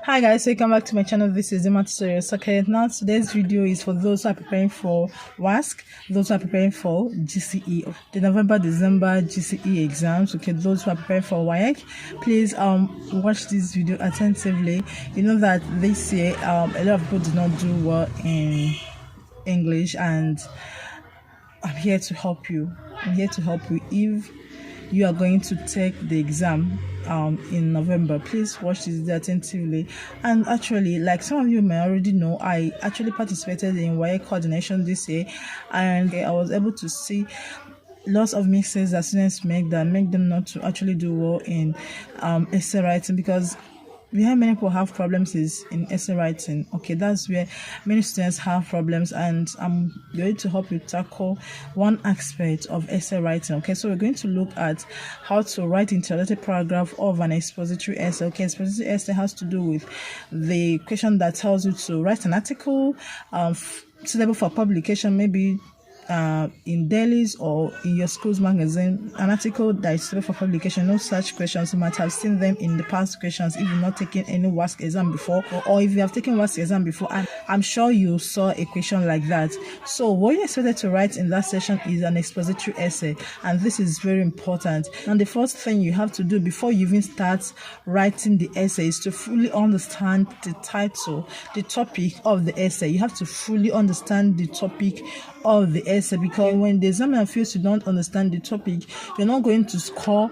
Hi guys, welcome back to my channel. This is Emma Tutorials. Okay, now today's video is for those who are preparing for WASC, those who are preparing for GCE, the November-December GCE exams. Okay, those who are preparing for WAEC, please watch this video attentively. You know that this year a lot of people did not do well in English, and I'm here to help you. If you are going to take the exam in November, please watch this video attentively. And actually, like some of you may already know, I actually participated in WAEC coordination this year, and I was able to see lots of mistakes that students make that make them not to actually do well in essay writing, because where many people have problems is in essay writing. Okay, that's where many students have problems, and I'm going to help you tackle one aspect of essay writing. Okay, so we're going to look at how to write introductory paragraph of an expository essay. Okay, expository essay has to do with the question that tells you to write an article suitable for publication, maybe in dailies or in your school's magazine, an article that is suitable for publication. No such questions. You might have seen them in the past questions if you've not taken any WASC exam before, or if you have taken WASC exam before, and I'm sure you saw a question like that. So what you're expected to write in that session is an expository essay, and this is very important. And the first thing you have to do before you even start writing the essay is to fully understand the title, the topic of the essay. You have to fully understand the topic of the essay, because when the examiner feels you don't understand the topic, you're not going to score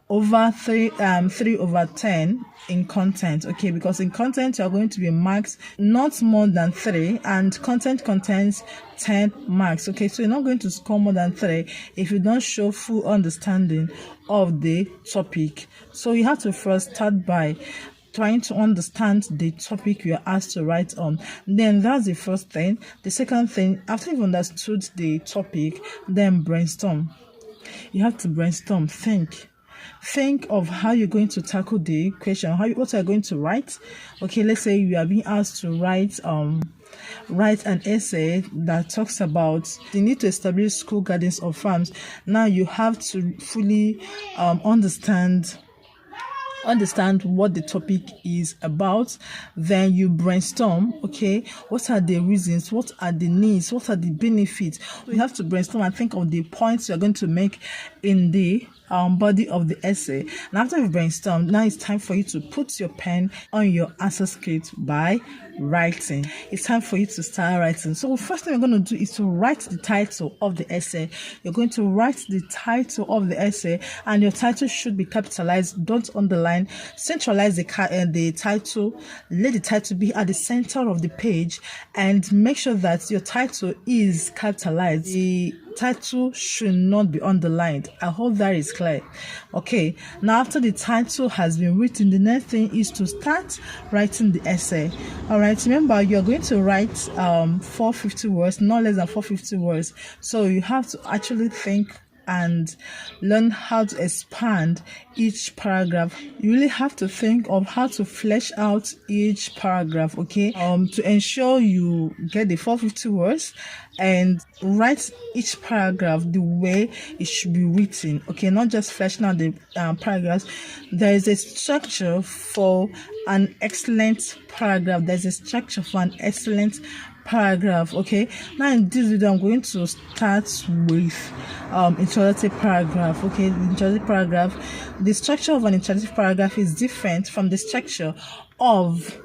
over 3 over 10 in content. Okay, because in content you're going to be marked not more than 3, and content contains 10 marks. Okay, so you're not going to score more than 3 if you don't show full understanding of the topic. So you have to first start by trying to understand the topic you are asked to write on. Then that's the first thing. The second thing, after you've understood the topic, then brainstorm. You have to brainstorm. Think of how you're going to tackle the question, what you're going to write. Okay, let's say you are being asked to write an essay that talks about the need to establish school gardens or farms. Now you have to fully understand what the topic is about. Then you brainstorm. Okay, what are the reasons, what are the needs, what are the benefits? You have to brainstorm and think of the points you're going to make in the body of the essay. And after you brainstorm, now it's time for you to put your pen on your answer script by writing. It's time for you to start writing. So first thing you're going to do is to write the title of the essay. You're going to write the title of the essay, and your title should be capitalized. Don't underline. Centralize the title. Let the title be at the center of the page, and make sure that your title is capitalized. The title should not be underlined. I hope that is clear. Okay, now after the title has been written, the next thing is to start writing the essay. All right, remember you're going to write 450 words, not less than 450 words. So you have to actually think and learn how to expand each paragraph. You really have to think of how to flesh out each paragraph, okay, to ensure you get the 450 words, and write each paragraph the way it should be written. Okay, not just fleshing out the paragraphs. There is a structure for an excellent paragraph. There's a structure for an excellent paragraph. Okay, now in this video I'm going to start with introductory paragraph. Okay, the introductory paragraph, the structure of an introductory paragraph is different from the structure of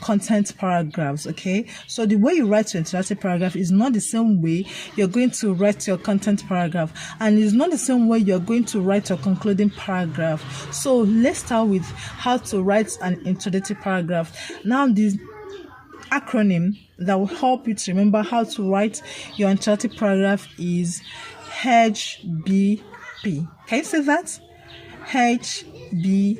content paragraphs. Okay, so the way you write your introductory paragraph is not the same way you're going to write your content paragraph, and it's not the same way you're going to write your concluding paragraph. So let's start with how to write an introductory paragraph. Now this acronym that will help you to remember how to write your introductory paragraph is HBP. Can you say that? HBP.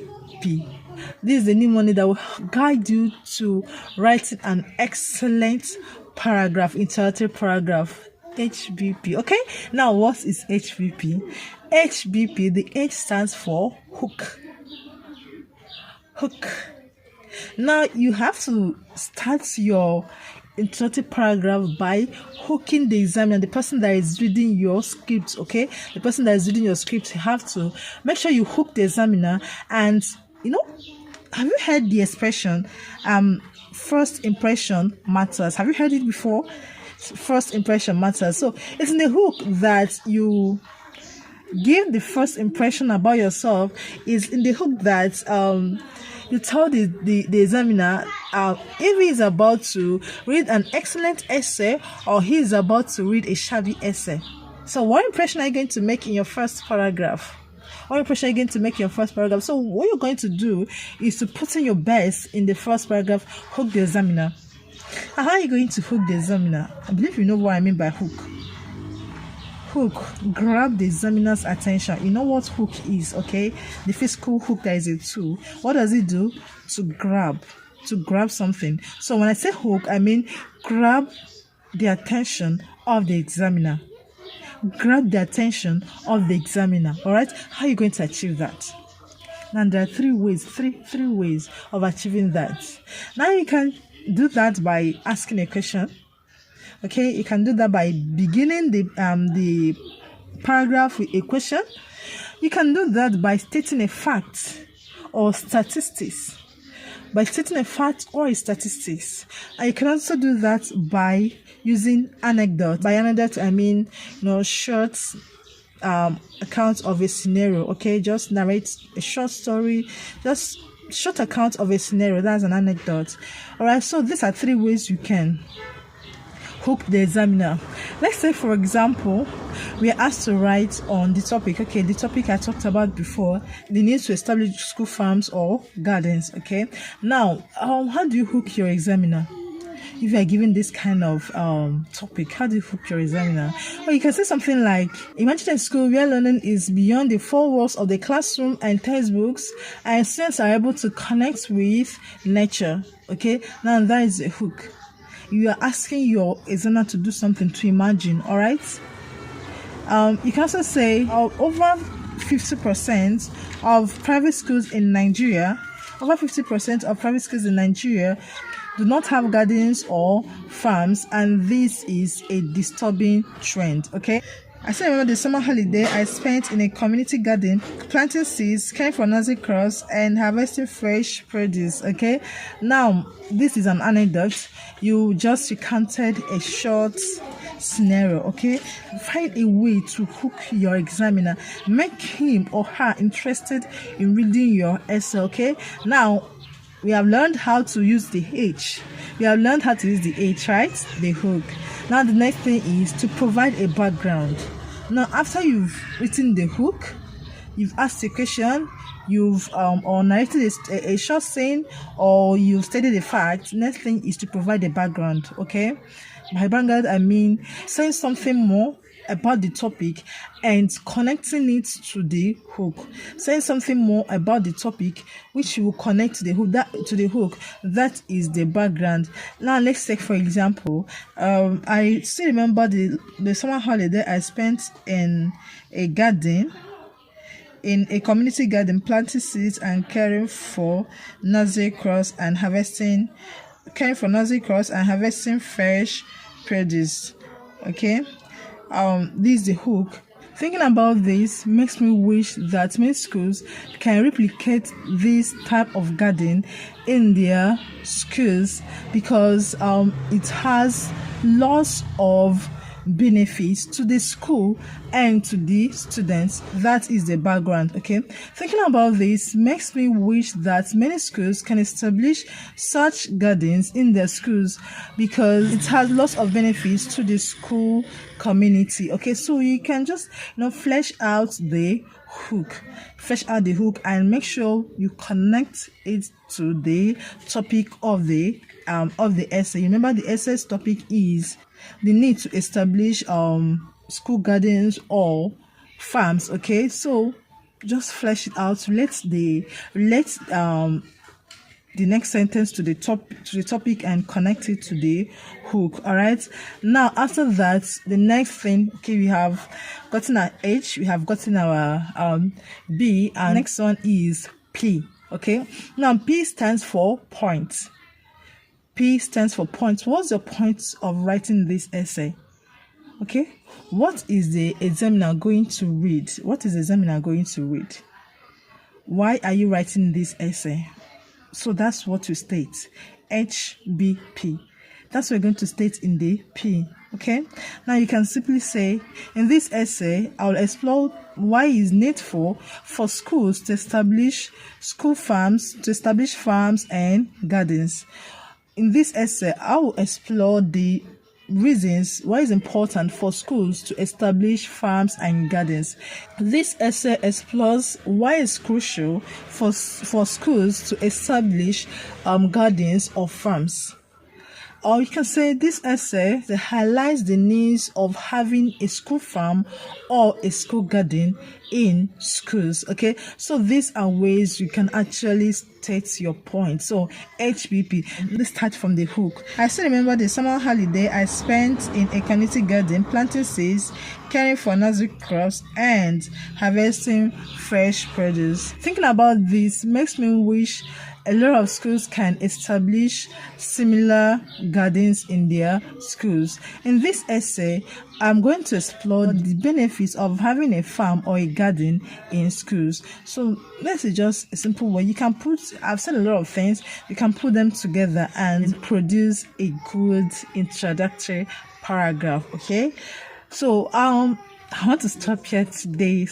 This is the mnemonic that will guide you to writing an excellent paragraph, introductory paragraph. HBP. Okay, now what is HBP? HBP, the H stands for hook. Now you have to start your introductory paragraph by hooking the examiner, the person that is reading your script. Okay, the person that is reading your script, you have to make sure you hook the examiner, and have you heard the expression first impression matters? Have you heard it before? First impression matters. So it's in the hook that you give the first impression about yourself. Is in the hook that you tell the examiner if he's about to read an excellent essay or he's about to read a shabby essay. So what impression are you going to make in your first paragraph? What impression are you going to make in your first paragraph? So what you're going to do is to put in your best in the first paragraph, hook the examiner. And how are you going to hook the examiner? I believe you know what I mean by hook. Hook, grab the examiner's attention. You know what hook is, okay? The physical hook that is a tool. What does it do? To grab something. So when I say hook, I mean grab the attention of the examiner. Grab the attention of the examiner. All right, how are you going to achieve that? Now there are three ways of achieving that. Now you can do that by asking a question. Okay, you can do that by beginning the paragraph with a question. You can do that by stating a fact or statistics. By stating a fact or a statistics. And you can also do that by using anecdote. By anecdote, I mean, short account of a scenario. Okay, just narrate a short story, just short account of a scenario. That's an anecdote. All right, so these are three ways you can hook the examiner. Let's say, for example, we are asked to write on the topic. Okay, the topic I talked about before, the need to establish school farms or gardens. Okay, now how do you hook your examiner? If you are given this kind of topic, how do you hook your examiner? Well, you can say something like, imagine a school where learning is beyond the four walls of the classroom and textbooks, and students are able to connect with nature. Okay, now that is a hook. You are asking your examiner to do something to imagine. All right. You can also say over 50% of private schools in Nigeria, do not have gardens or farms, and this is a disturbing trend. Okay. I still remember the summer holiday I spent in a community garden, planting seeds, caring for nursery crops, and harvesting fresh produce. Okay, now this is an anecdote. You just recounted a short scenario. Okay, find a way to hook your examiner, make him or her interested in reading your essay. Okay, now we have learned how to use the H. Right? The hook. Now the next thing is to provide a background. Now after you've written the hook, you've asked a question, you've or narrated a short saying, or you've stated a fact. Next thing is to provide a background. Okay, by background I mean saying something more about the topic and connecting it to the hook. Saying something more about the topic which will connect to the hook. That is the background. Now let's take, for example, I still remember the summer holiday I spent in a garden, in a community garden, planting seeds and caring for nursery crops and harvesting fresh produce. Okay, this is the hook. Thinking about this makes me wish that many schools can replicate this type of garden in their schools, because it has lots of benefits to the school and to the students. That is the background. Okay, thinking about this makes me wish that many schools can establish such gardens in their schools, because it has lots of benefits to the school community. Okay, so you can just flesh out the hook and make sure you connect it to the topic of the essay. Remember, the essay's topic is the need to establish school gardens or farms. Okay, so just flesh it out. Let the next sentence to the topic and connect it to the hook. All right, now after that, the next thing, okay, we have gotten our H, we have gotten our B, and next one is P. Okay, now P stands for point. What's your point of writing this essay? Okay, what is the examiner going to read? Why are you writing this essay? So that's what you state, HBP. That's what we're going to state in the P. Okay, now you can simply say, in this essay, I'll explore why it's needful for schools to establish farms and gardens. In this essay, I will explore the reasons why it's important for schools to establish farms and gardens. This essay explores why it's crucial for schools to establish gardens or farms. Or you can say this essay that highlights the needs of having a school farm or a school garden in schools. Okay, so these are ways you can actually state your point. So HBP, let's start from the hook. I still remember the summer holiday I spent in a community garden, planting seeds, caring for nursery crops, and harvesting fresh produce. Thinking about this makes me wish a lot of schools can establish similar gardens in their schools. In this essay, I'm going to explore the benefits of having a farm or a garden in schools. So let's say just a simple way. You can I've said a lot of things, you can put them together and produce a good introductory paragraph. Okay, so I want to stop here today.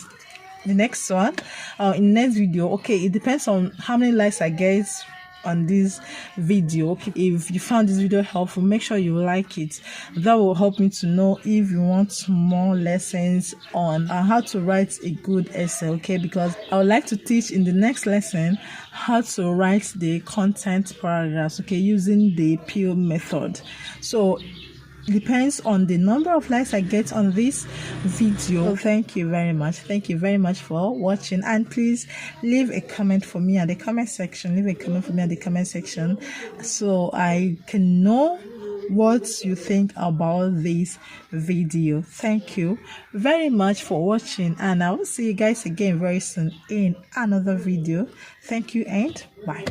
The next one, in next video, okay, it depends on how many likes I get on this video. Okay, if you found this video helpful, make sure you like it. That will help me to know if you want more lessons on how to write a good essay. Okay, because I would like to teach in the next lesson how to write the content paragraphs, okay, using the PO method. So depends on the number of likes I get on this video. Thank you very much for watching, and please leave a comment for me at the comment section. So I can know what you think about this video. Thank you very much for watching, and I will see you guys again very soon in another video. Thank you and bye.